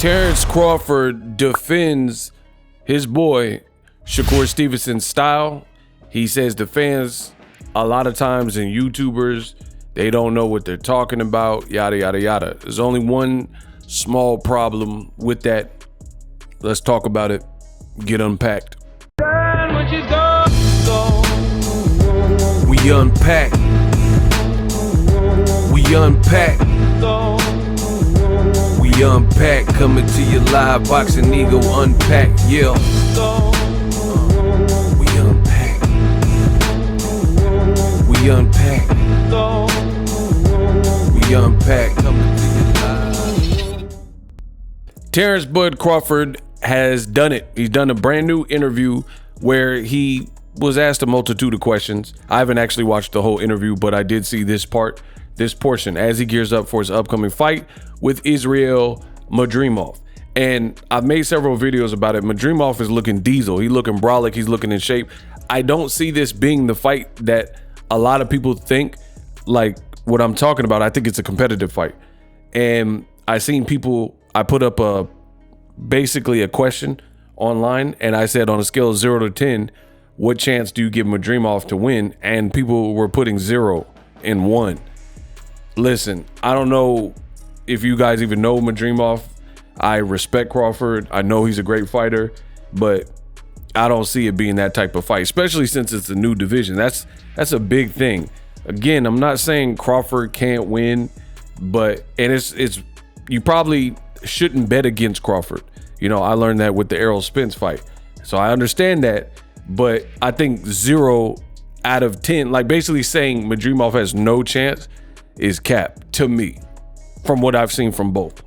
Terence Crawford defends his boy Shakur Stevenson's style. He says the fans, a lot of times, and YouTubers, they don't know what they're talking about, yada, yada, yada. There's only one small problem with that. Let's talk about it. Get unpacked. We unpack. We unpack. We unpack. Coming to you live. Boxingego unpack. Yeah. We unpack. We unpack. We unpack. Coming to you live. Terence Bud Crawford has done it. He's done a brand new interview where he was asked a multitude of questions. I haven't actually watched the whole interview, but I did see this portion as he gears up for his upcoming fight with Israel Madrimov. And I've made several videos about it. Madrimov is looking diesel. He's looking brolic. He's looking in shape. I don't see this being the fight that a lot of people think, like what I'm talking about. I think it's a competitive fight. And I seen people, I put up basically a question online, and I said on a scale of 0 to 10, what chance do you give Madrimov to win? And people were putting 0 and 1. Listen, I don't know if you guys even know Madrimov. I respect Crawford. I know he's a great fighter, but I don't see it being that type of fight, especially since it's a new division. That's a big thing. Again, I'm not saying Crawford can't win, but it's you probably shouldn't bet against Crawford. You know, I learned that with the Errol Spence fight. So I understand that, but I think 0 out of 10, like basically saying Madrimov has no chance, is cap to me from what I've seen from both.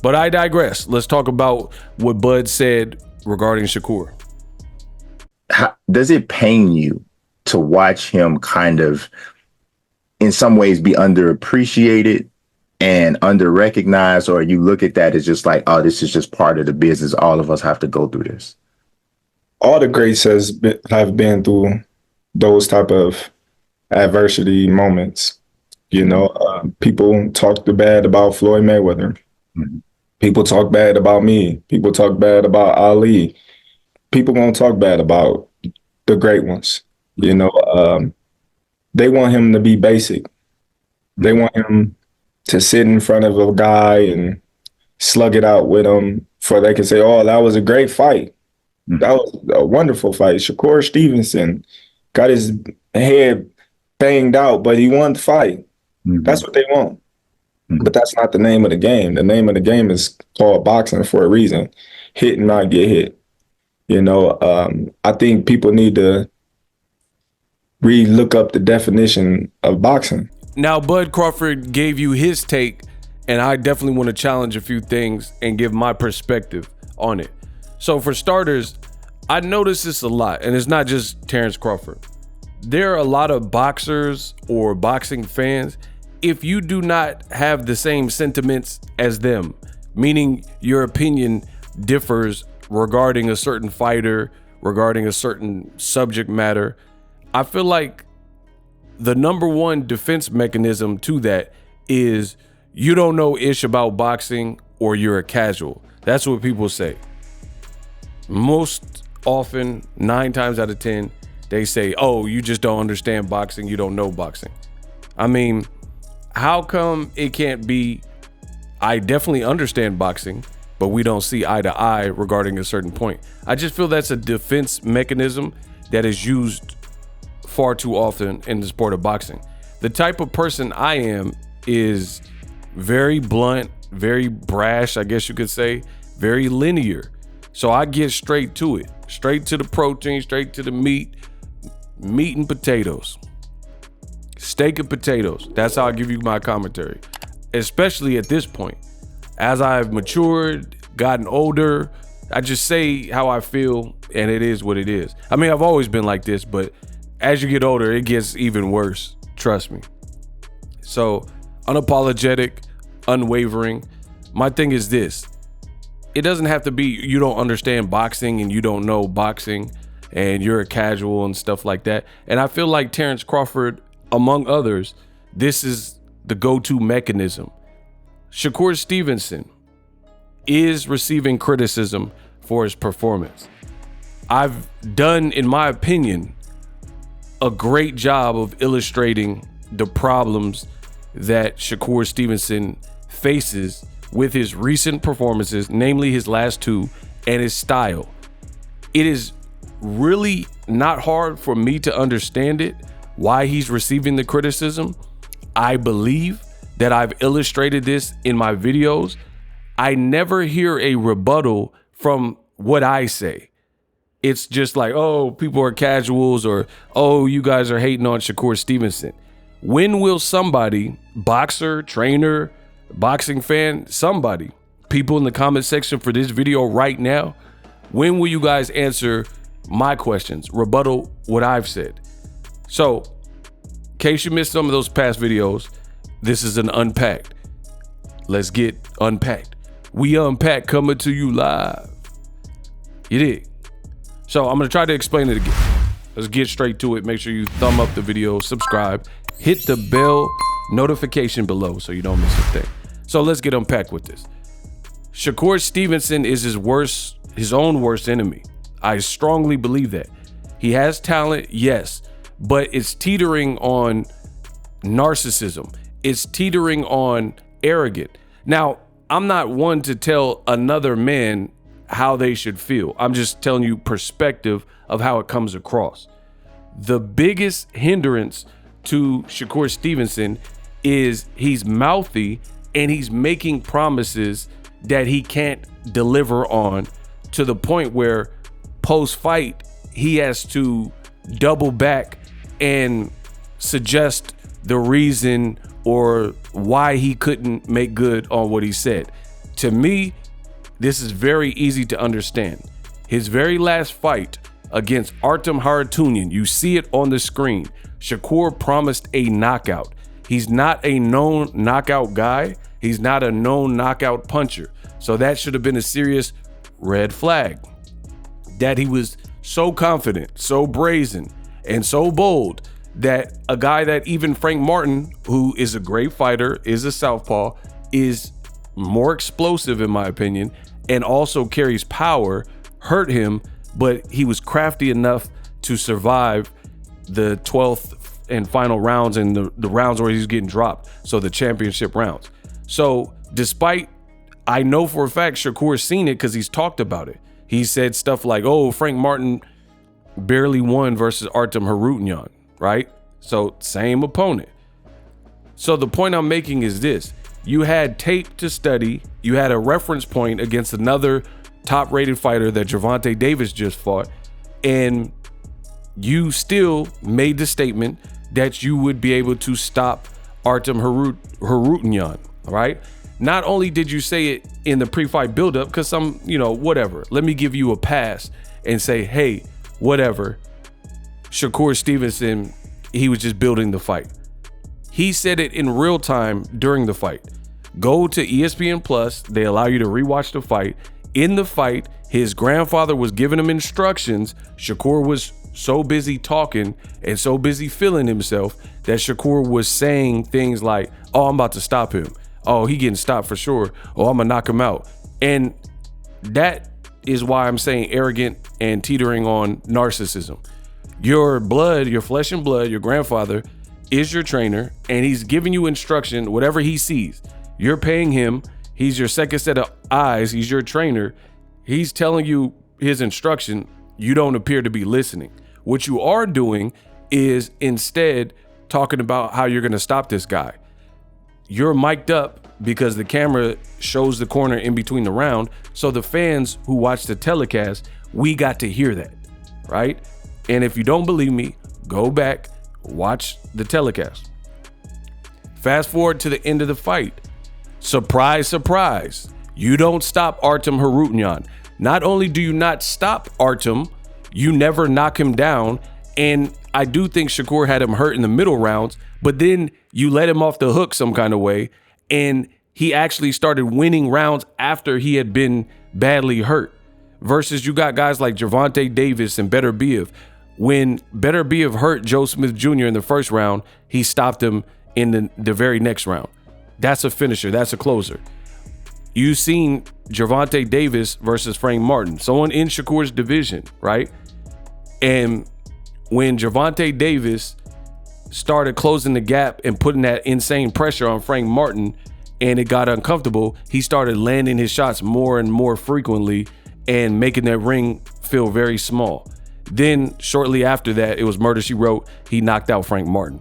But I digress. Let's talk about what Bud said regarding Shakur. Does it pain you to watch him kind of in some ways be underappreciated and under-recognized, or you look at that as just like, oh, this is just part of the business. All of us have to go through this? All the greats have been through those type of adversity moments. You know, people talk bad about Floyd Mayweather. Mm-hmm. People talk bad about me. People talk bad about Ali. People won't talk bad about the great ones. You know, they want him to be basic. They want him to sit in front of a guy and slug it out with him for they can say, oh, that was a great fight. Mm-hmm. That was a wonderful fight. Shakur Stevenson got his head banged out, but he won the fight. Mm-hmm. That's what they want. Mm-hmm. But that's not the name of the game. The name of the game is called boxing for a reason. Hit and not get hit. You know, I think people need to look up the definition of boxing. Now, Bud Crawford gave you his take, and I definitely want to challenge a few things and give my perspective on it. So for starters, I notice this a lot, and it's not just Terence Crawford. There are a lot of boxers or boxing fans, if you do not have the same sentiments as them, meaning your opinion differs regarding a certain fighter, regarding a certain subject matter, I feel like the number one defense mechanism to that is you don't know ish about boxing or you're a casual. That's what people say. Most often, 9 times out of 10, they say, oh, you just don't understand boxing. You don't know boxing. I mean, how come it can't be, I definitely understand boxing, but we don't see eye to eye regarding a certain point? I just feel that's a defense mechanism that is used far too often in the sport of boxing. The type of person I am is very blunt, very brash, I guess you could say, very linear. So I get straight to it, straight to the protein, straight to the meat and potatoes, steak and potatoes. That's how I give you my commentary, especially at this point. As I've matured, gotten older, I just say how I feel, and it is what it is. I mean, I've always been like this, but as you get older, it gets even worse. Trust me. So unapologetic, unwavering. My thing is this. It doesn't have to be you don't understand boxing and you don't know boxing and you're a casual and stuff like that. And I feel like Terence Crawford, among others, this is the go-to mechanism. Shakur Stevenson, is receiving criticism for his performance. I've done, in my opinion, a great job of illustrating the problems that Shakur Stevenson faces with his recent performances, namely his last two, and his style. It is really not hard for me to understand it, why he's receiving the criticism. I believe that I've illustrated this in my videos. I never hear a rebuttal from what I say. It's just like, oh, people are casuals, or, oh, you guys are hating on Shakur Stevenson. When will somebody, boxer, trainer, boxing fan, somebody, people in the comment section for this video right now, when will you guys answer my questions, rebuttal what I've said? So, in case you missed some of those past videos, this is an Unpacked. Let's get unpacked. We unpack coming to you live. You dig? So I'm gonna try to explain it again. Let's get straight to it. Make sure you thumb up the video, subscribe, hit the bell notification below so you don't miss a thing. So let's get unpacked with this. Shakur Stevenson is his own worst enemy. I strongly believe that. He has talent, yes, but it's teetering on narcissism. It's teetering on arrogant. Now, I'm not one to tell another man how they should feel. I'm just telling you perspective of how it comes across. The biggest hindrance to Shakur Stevenson is he's mouthy and he's making promises that he can't deliver on, to the point where post-fight he has to double back and suggest the reason or why he couldn't make good on what he said. To me, this is very easy to understand. His very last fight against Artem Harutyunyan, you see it on the screen. Shakur promised a knockout. He's not a known knockout guy. He's not a known knockout puncher. So that should have been a serious red flag. That he was so confident, so brazen, and so bold that a guy that even Frank Martin, who is a great fighter, is a southpaw, is more explosive in my opinion, and also carries power, hurt him, but he was crafty enough to survive the 12th and final rounds and the rounds where he's getting dropped, so the championship rounds. So despite, I know for a fact Shakur's seen it because he's talked about it. He said stuff like, oh, Frank Martin barely won versus Artem Harutyunyan, right? So same opponent. So the point I'm making is this. You had tape to study. You had a reference point against another top-rated fighter that Gervonta Davis just fought, and you still made the statement that you would be able to stop Artem Harutyunyan, right? Not only did you say it in the pre-fight buildup, because some, whatever. Let me give you a pass and say, hey, whatever. Shakur Stevenson, he was just building the fight. He said it in real time during the fight. Go to ESPN Plus. They allow you to rewatch the fight. In the fight, his grandfather was giving him instructions. Shakur was so busy talking and so busy feeling himself that Shakur was saying things like, oh, I'm about to stop him. Oh, he getting stopped for sure. Oh, I'm gonna knock him out. And that is why I'm saying arrogant and teetering on narcissism. Your blood, your flesh and blood, your grandfather is your trainer, and he's giving you instruction, whatever he sees. You're paying him. He's your second set of eyes. He's your trainer. He's telling you his instruction. You don't appear to be listening. What you are doing is instead talking about how you're going to stop this guy. You're mic'd up because the camera shows the corner in between the round. So the fans who watch the telecast, we got to hear that, right? And if you don't believe me, go back, watch the telecast. Fast forward to the end of the fight. Surprise, surprise. You don't stop Artem Harutyunyan. Not only do you not stop Artem, you never knock him down. And I do think Shakur had him hurt in the middle rounds, but then you let him off the hook some kind of way, and he actually started winning rounds after he had been badly hurt. Versus you got guys like Gervonta Davis and Beterbiev. When Beterbiev hurt Joe Smith Jr. in the first round, he stopped him in the very next round. That's a finisher. That's a closer. You've seen Gervonta Davis versus Frank Martin, someone in Shakur's division, right? And when Gervonta Davis started closing the gap and putting that insane pressure on Frank Martin and it got uncomfortable, he started landing his shots more and more frequently and making that ring feel very small. Then shortly after that, it was Murder, She Wrote. He knocked out Frank Martin.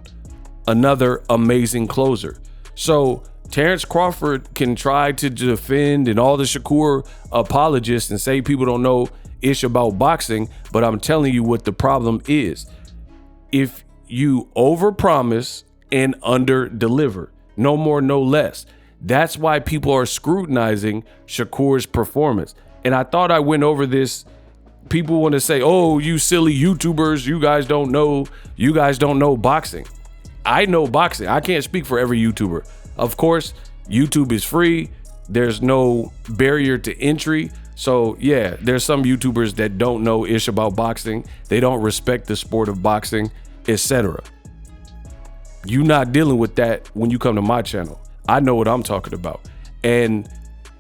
Another amazing closer. So Terence Crawford can try to defend and all the Shakur apologists and say people don't know ish about boxing, but I'm telling you what the problem is. If you overpromise and underdeliver, no more, no less. That's why people are scrutinizing Shakur's performance. And I thought I went over this. People want to say, oh, you silly YouTubers, you guys don't know boxing. I know boxing. I can't speak for every YouTuber. Of course, YouTube is free. There's no barrier to entry. So yeah, there's some YouTubers that don't know ish about boxing. They don't respect the sport of boxing, etc. You're not dealing with that when you come to my channel. I know what I'm talking about. And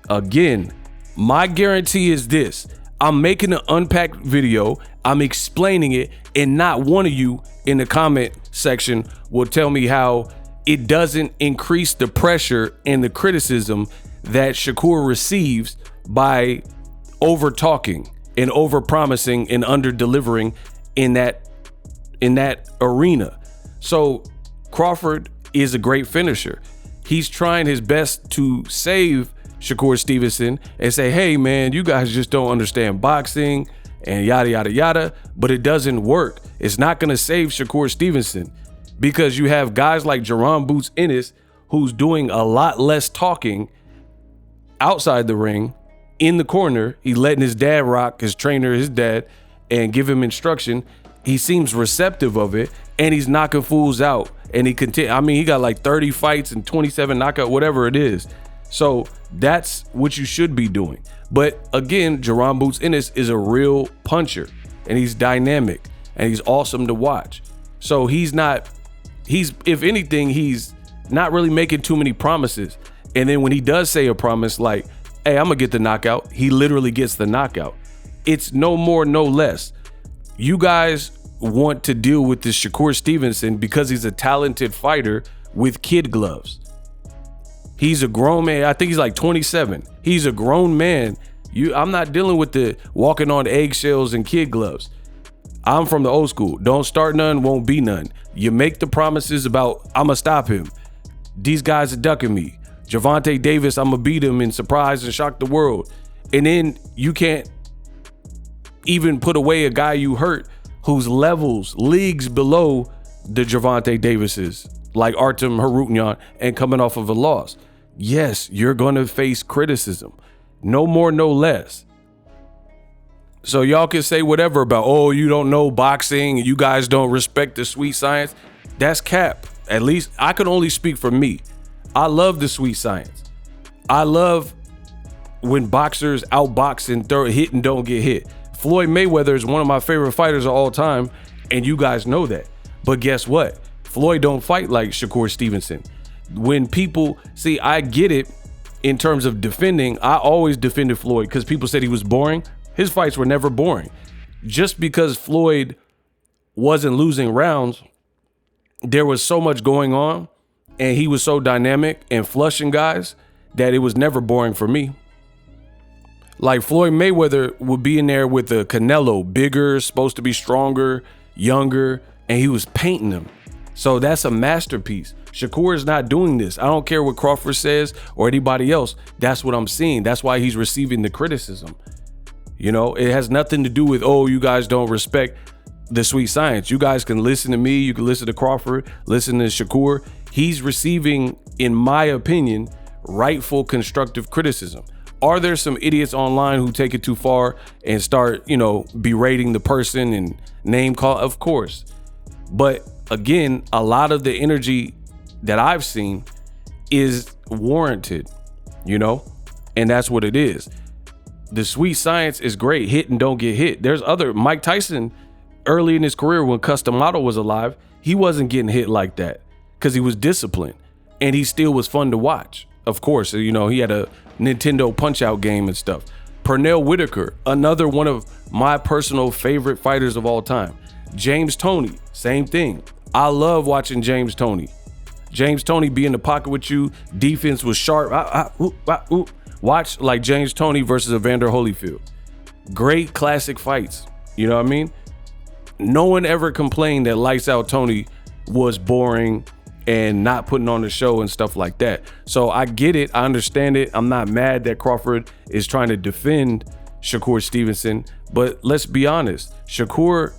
again, my guarantee is this. I'm making an unpacked video. I'm explaining it, and not one of you in the comment section will tell me how it doesn't increase the pressure and the criticism that Shakur receives by over talking and over promising and under delivering in that arena. So Crawford is a great finisher. He's trying his best to save Shakur Stevenson and say, hey man, you guys just don't understand boxing and yada yada yada. But it doesn't work. It's not going to save Shakur Stevenson, because you have guys like Jerron Boots Ennis, who's doing a lot less talking outside the ring. In the corner, he's letting his dad rock, his trainer, his dad, and give him instruction. He seems receptive of it, and he's knocking fools out. And he he got like 30 fights and 27 knockout, whatever it is. So that's what you should be doing. But again, Jerron Boots Ennis is a real puncher, and he's dynamic, and he's awesome to watch. So if anything, he's not really making too many promises. And then when he does say a promise like, hey, I'm gonna get the knockout, he literally gets the knockout. It's no more, no less. You guys want to deal with this Shakur Stevenson because he's a talented fighter with kid gloves. He's a grown man. I think he's like 27. He's a grown man. I'm not dealing with the walking on eggshells and kid gloves. I'm from the old school. Don't start none, won't be none. You make the promises about, I'm gonna stop him. These guys are ducking me. Gervonta Davis, I'm gonna beat him and surprise and shock the world. And then you can't even put away a guy you hurt who's leagues below the Gervonta Davises, like Artem Harutyan, and coming off of a loss. Yes, you're gonna face criticism. No more, no less. So y'all can say whatever about, oh, you don't know boxing, you guys don't respect the sweet science. That's cap. At least I can only speak for me. I love the sweet science. I love when boxers outbox and hit and don't get hit. Floyd Mayweather is one of my favorite fighters of all time, and you guys know that. But guess what? Floyd don't fight like Shakur Stevenson. When people see, I get it in terms of defending. I always defended Floyd because people said he was boring. His fights were never boring. Just because Floyd wasn't losing rounds, there was so much going on, and he was so dynamic and flushing guys that it was never boring for me. Like Floyd Mayweather would be in there with the Canelo, bigger, supposed to be stronger, younger, and he was painting them. So that's a masterpiece. Shakur is not doing this. I don't care what Crawford says or anybody else. That's what I'm seeing. That's why he's receiving the criticism. You know, it has nothing to do with, oh, you guys don't respect the sweet science. You guys can listen to me. You can listen to Crawford, listen to Shakur. He's receiving, in my opinion, rightful constructive criticism. Are there some idiots online who take it too far and start, berating the person and name call? Of course. But again, a lot of the energy that I've seen is warranted, and that's what it is. The sweet science is great. Hit and don't get hit. There's other Mike Tyson early in his career when Custom Model was alive, he wasn't getting hit like that because he was disciplined and he still was fun to watch. Of course, he had a Nintendo Punch-Out game and stuff. Pernell Whitaker, another one of my personal favorite fighters of all time. James Toney, same thing. I love watching James Toney. James Toney be in the pocket with you. Defense was sharp. Watch like James Toney versus Evander Holyfield. Great classic fights. You know what I mean? No one ever complained that Lights Out Toney was boring and not putting on the show and stuff like that. So I get it. I understand it. I'm not mad that Crawford is trying to defend Shakur Stevenson. But let's be honest. Shakur,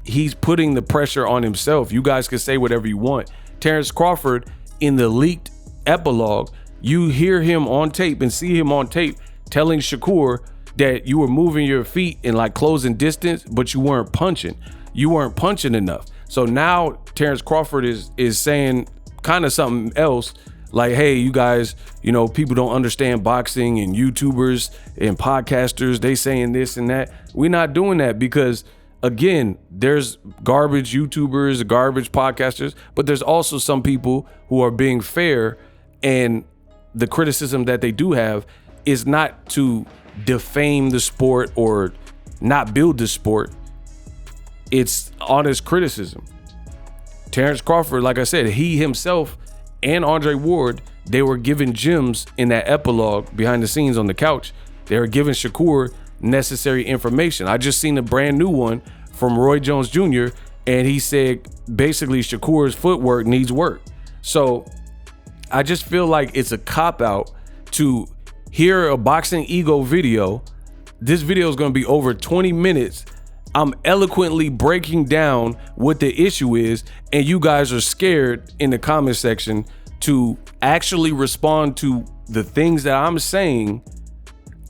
he's putting the pressure on himself. You guys can say whatever you want. Terence Crawford, in the leaked epilogue, you hear him on tape and see him on tape telling Shakur that you were moving your feet in like closing distance, but you weren't punching. You weren't punching enough. So now Terence Crawford is saying kind of something else, like, hey, you guys, you know, people don't understand boxing, and YouTubers and podcasters, they saying this and that. We're not doing that because, again, there's garbage YouTubers, garbage podcasters, but there's also some people who are being fair, and the criticism that they do have is not to defame the sport or not build the sport. It's honest criticism. Terence Crawford, like I said, he himself and Andre Ward, they were given gems in that epilogue behind the scenes on the couch. They were giving Shakur necessary information. I just seen a brand new one from Roy Jones Jr. and he said basically Shakur's footwork needs work. So I just feel like it's a cop-out to hear a Boxingego video. This video is going to be over 20 minutes. I'm eloquently breaking down what the issue is, and you guys are scared in the comment section to actually respond to the things that I'm saying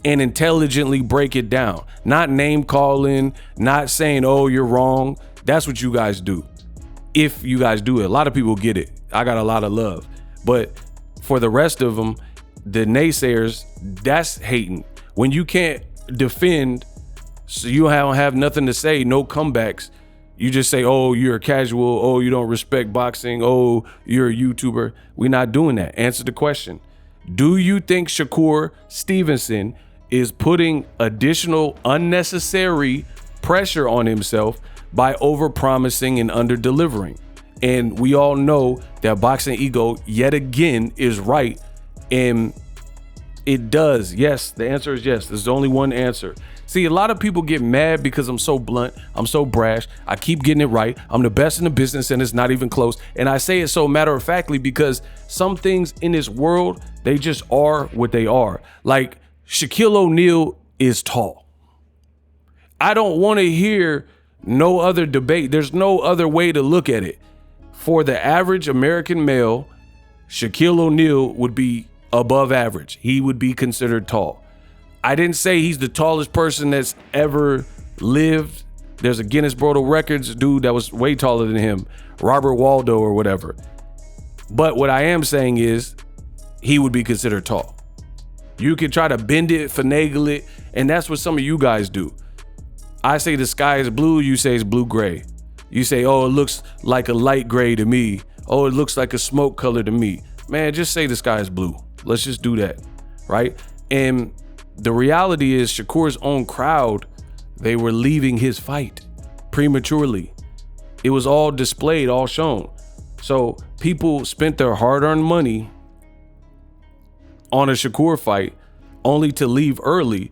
and intelligently break it down. Not name calling, not saying, oh, you're wrong. That's what you guys do. If you guys do it, a lot of people get it. I got a lot of love. But for the rest of them, the naysayers, that's hating. When you can't defend, so you don't have nothing to say, no comebacks. You just say, oh, you're a casual. Oh, you don't respect boxing. Oh, you're a YouTuber. We're not doing that. Answer the question. Do you think Shakur Stevenson is putting additional unnecessary pressure on himself by overpromising and under-delivering? And we all know that Boxingego yet again is right. And it does. Yes, the answer is yes. There's only one answer. See, a lot of people get mad because I'm so blunt. I'm so brash. I keep getting it right. I'm the best in the business and it's not even close. And I say it so matter-of-factly because some things in this world, they just are what they are. Like Shaquille O'Neal is tall. I don't want to hear no other debate. There's no other way to look at it. For the average American male, Shaquille O'Neal would be above average. He would be considered tall. I didn't say he's the tallest person that's ever lived. There's a Guinness World of Records dude that was way taller than him, Robert Waldo or whatever. But what I am saying is he would be considered tall. You can try to bend it, finagle it, and that's what some of you guys do. I say the sky is blue, you say it's blue-gray. You say, oh, it looks like a light gray to me. Oh, it looks like a smoke color to me. Man, just say the sky is blue. Let's just do that, right? And the reality is Shakur's own crowd, they were leaving his fight prematurely. It was all displayed, all shown. So people spent their hard-earned money on a Shakur fight only to leave early.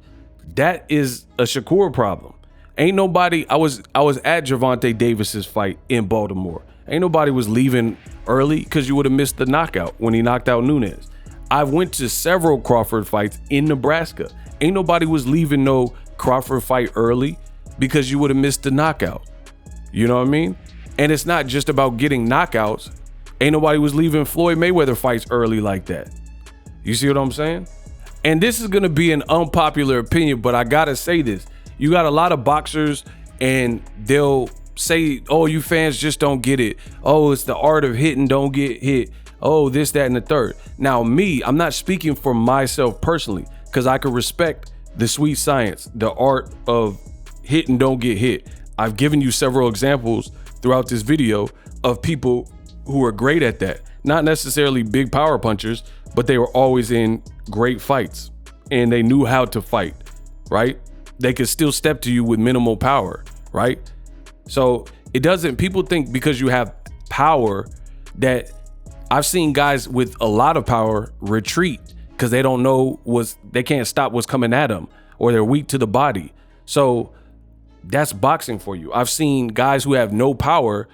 That is a Shakur problem. Ain't nobody, I was at Gervonta Davis's fight in Baltimore. Ain't nobody was leaving early because you would have missed the knockout when he knocked out Nunes. I went to several Crawford fights in Nebraska. Ain't nobody was leaving no Crawford fight early because you would have missed the knockout. You know what I mean? And it's not just about getting knockouts. Ain't nobody was leaving Floyd Mayweather fights early like that. You see what I'm saying? And this is going to be an unpopular opinion, but I got to say this. You got a lot of boxers and they'll say, oh, you fans just don't get it. Oh, it's the art of hitting, don't get hit. Oh, this, that, and the third. Now, me, I'm not speaking for myself personally because I can respect the sweet science, the art of hit and don't get hit. I've given you several examples throughout this video of people who are great at that. Not necessarily big power punchers, but they were always in great fights and they knew how to fight, right? They could still step to you with minimal power, right? So it doesn't, people think because you have power that I've seen guys with a lot of power retreat because they don't know they can't stop what's coming at them, or they're weak to the body. So that's boxing for you. I've seen guys who have no power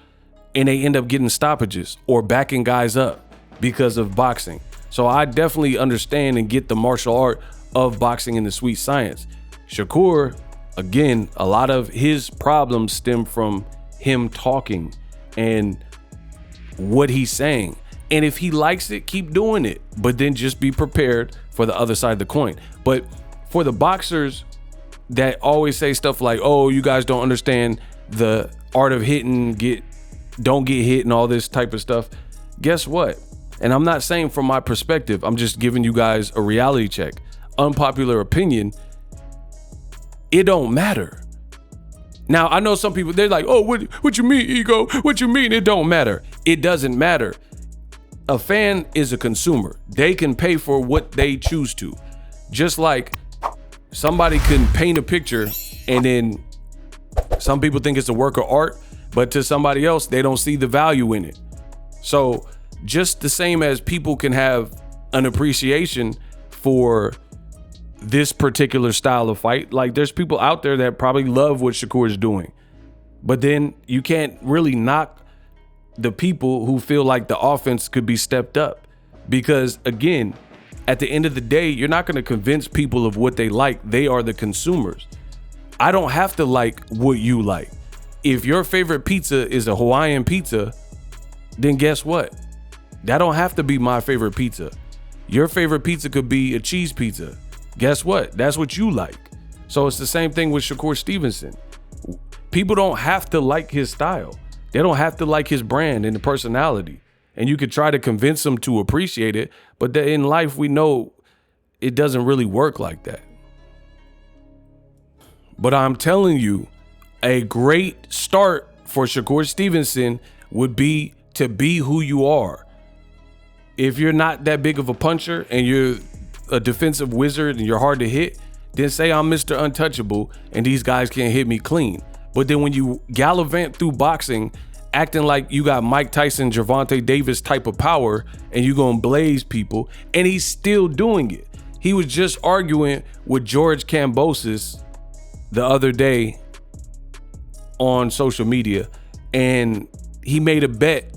and they end up getting stoppages or backing guys up because of boxing. So I definitely understand and get the martial art of boxing and the sweet science. Shakur, again, a lot of his problems stem from him talking and what he's saying. And if he likes it, keep doing it, but then just be prepared for the other side of the coin. But for the boxers that always say stuff like, oh, you guys don't understand the art of hitting, don't get hit and all this type of stuff. Guess what? And I'm not saying from my perspective, I'm just giving you guys a reality check. Unpopular opinion, it don't matter. Now, I know some people, they're like, oh, what you mean, ego? What you mean it don't matter? It doesn't matter. A fan is a consumer. They can pay for what they choose to. Just like somebody can paint a picture and then some people think it's a work of art, but to somebody else, they don't see the value in it. So just the same as people can have an appreciation for this particular style of fight, like there's people out there that probably love what Shakur is doing, but then you can't really knock the people who feel like the offense could be stepped up, because again, at the end of the day, you're not going to convince people of what they like. They are the consumers. I don't have to like what you like. If your favorite pizza is a Hawaiian pizza, then guess what? That don't have to be my favorite pizza. Your favorite pizza could be a cheese pizza. Guess what? That's what you like. So it's the same thing with Shakur Stevenson. People don't have to like his style. They don't have to like his brand and the personality. And you could try to convince them to appreciate it, but in life we know it doesn't really work like that. But I'm telling you, a great start for Shakur Stevenson would be to be who you are. If you're not that big of a puncher and you're a defensive wizard and you're hard to hit, then say I'm Mr. Untouchable and these guys can't hit me clean. But then when you gallivant through boxing, acting like you got Mike Tyson, Gervonta Davis type of power and you gonna blaze people, and he's still doing it. He was just arguing with George Kambosos the other day on social media, and he made a bet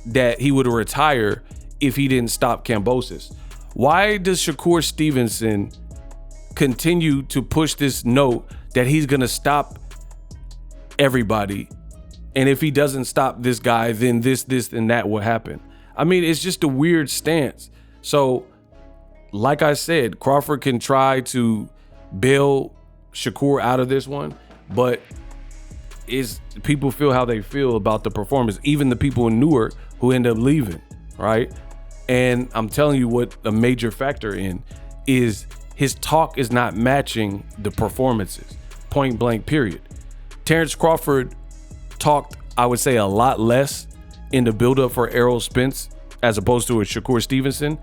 that he would retire if he didn't stop Kambosos. Why does Shakur Stevenson continue to push this note that he's gonna stop everybody, and if he doesn't stop this guy, then this and that will happen? I mean, it's just a weird stance. So like I said, Crawford can try to bail Shakur out of this one, but people feel how they feel about the performance, even the people in Newark who end up leaving, right? And I'm telling you what a major factor in is his talk is not matching the performances, point blank, period. Terence Crawford talked, I would say, a lot less in the buildup for Errol Spence as opposed to a Shakur Stevenson,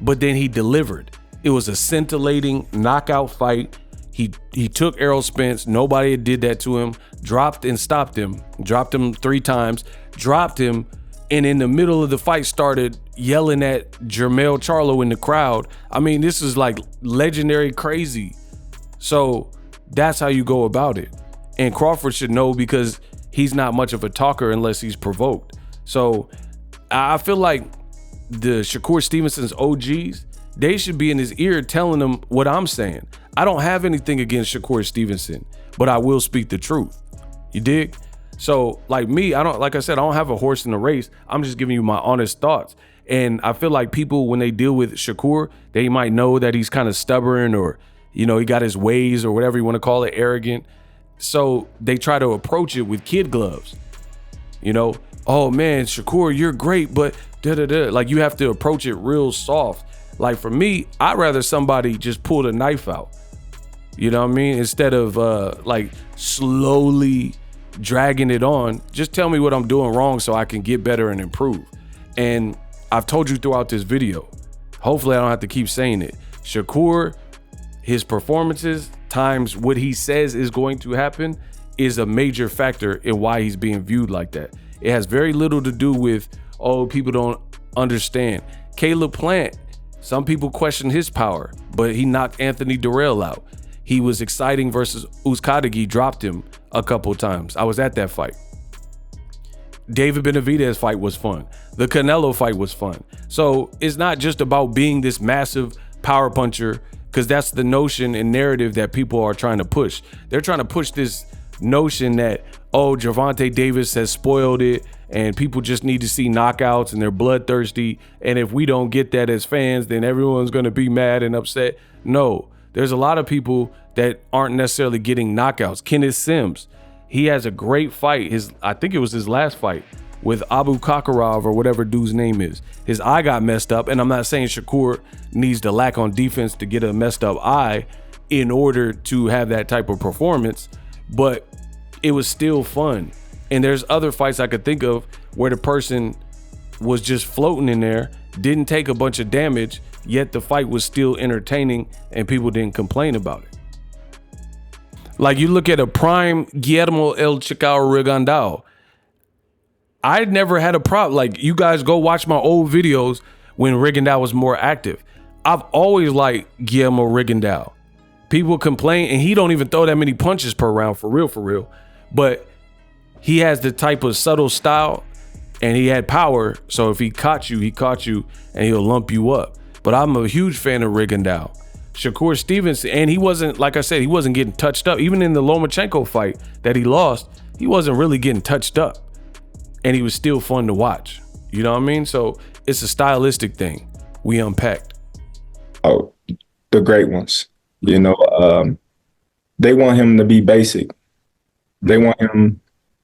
but then he delivered. It was a scintillating knockout fight. He took Errol Spence. Nobody did that to him. Dropped and stopped him. Dropped him 3 times. Dropped him. And in the middle of the fight started yelling at Jermell Charlo in the crowd. I mean, this is like legendary crazy. So that's how you go about it. And Crawford should know, because he's not much of a talker unless he's provoked. So I feel like the Shakur Stevenson's OGs, they should be in his ear telling him what I'm saying. I don't have anything against Shakur Stevenson, but I will speak the truth. You dig? So like me, like I said, I don't have a horse in the race. I'm just giving you my honest thoughts. And I feel like people, when they deal with Shakur, they might know that he's kind of stubborn, or, you know, he got his ways, or whatever you want to call it, arrogant. So they try to approach it with kid gloves. You know, oh man, Shakur, you're great, but da-da-da. Like, you have to approach it real soft. Like for me, I'd rather somebody just pull the knife out. You know what I mean? Instead of like slowly dragging it on. Just tell me what I'm doing wrong so I can get better and improve. And I've told you throughout this video, hopefully I don't have to keep saying it. Shakur, his performances times what he says is going to happen is a major factor in why he's being viewed like that. It has very little to do with, oh, people don't understand. Caleb Plant, some people question his power, but he knocked Anthony Durrell out. He was exciting versus Uzcategui, dropped him a couple times. I was at that fight. David Benavidez fight was fun. The Canelo fight was fun. So it's not just about being this massive power puncher, because that's the notion and narrative that people are trying to push. They're trying to push this notion that, oh, Gervonta Davis has spoiled it and people just need to see knockouts and they're bloodthirsty. And if we don't get that as fans, then everyone's going to be mad and upset. No, there's a lot of people that aren't necessarily getting knockouts. Kenneth Sims, he has a great fight. I think it was his last fight with Abu Kakarov or whatever dude's name is. His eye got messed up, and I'm not saying Shakur needs to lack on defense to get a messed up eye in order to have that type of performance, but it was still fun. And there's other fights I could think of where the person was just floating in there, didn't take a bunch of damage, yet the fight was still entertaining and people didn't complain about it. Like, you look at a prime Guillermo El Chicao Rigondao. I never had a problem. Like, you guys go watch my old videos when Rigondao was more active. I've always liked Guillermo Rigondao. People complain, and he don't even throw that many punches per round, for real. But he has the type of subtle style, and he had power. So if he caught you, and he'll lump you up. But I'm a huge fan of Rigondao. Shakur Stevenson, and he wasn't, like I said, he wasn't getting touched up. Even in the Lomachenko fight that he lost, he wasn't really getting touched up. And he was still fun to watch. You know what I mean? So it's a stylistic thing. We unpacked. Oh, the great ones. You know, they want him to be basic. They want him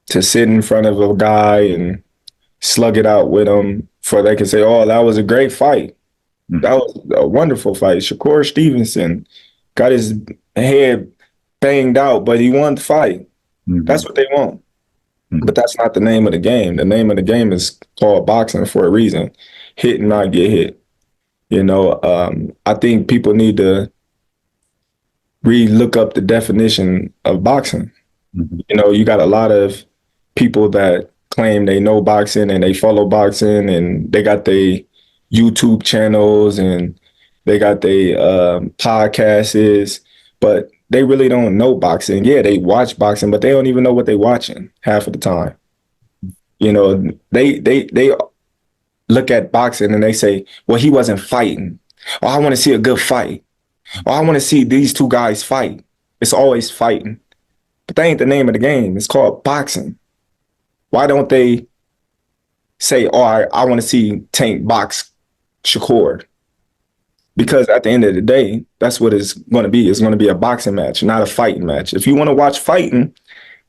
to sit in front of a guy and slug it out with him for they can say, oh, that was a great fight. That was a wonderful fight. Shakur Stevenson got his head banged out, but he won the fight. That's what they want. But that's not the name of the game. The name of the game is called boxing for a reason. Hit and not get hit. You know, I think people need to look up the definition of boxing. You know, you got a lot of people that claim they know boxing and they follow boxing and they got their YouTube channels and they got their podcasts, but they really don't know boxing. Yeah, they watch boxing, but they don't even know what they're watching half of the time. You know, they look at boxing and they say, well, he wasn't fighting. Oh, I want to see a good fight. Oh, I want to see these two guys fight. It's always fighting. But that ain't the name of the game. It's called boxing. Why don't they say, oh, I want to see Tank box Shakur? Because at the end of the day, that's what it's going to be. It's going to be a boxing match, not a fighting match. If you want to watch fighting,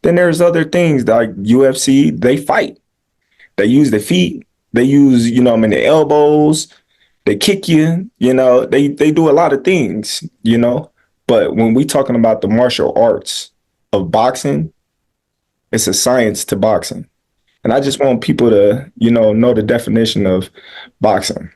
then there's other things like UFC, they fight. They use the feet. They use, you know, the elbows. They kick you, you know, they do a lot of things, you know. But when we talking about the martial arts of boxing, it's a science to boxing. And I just want people to, you know the definition of boxing.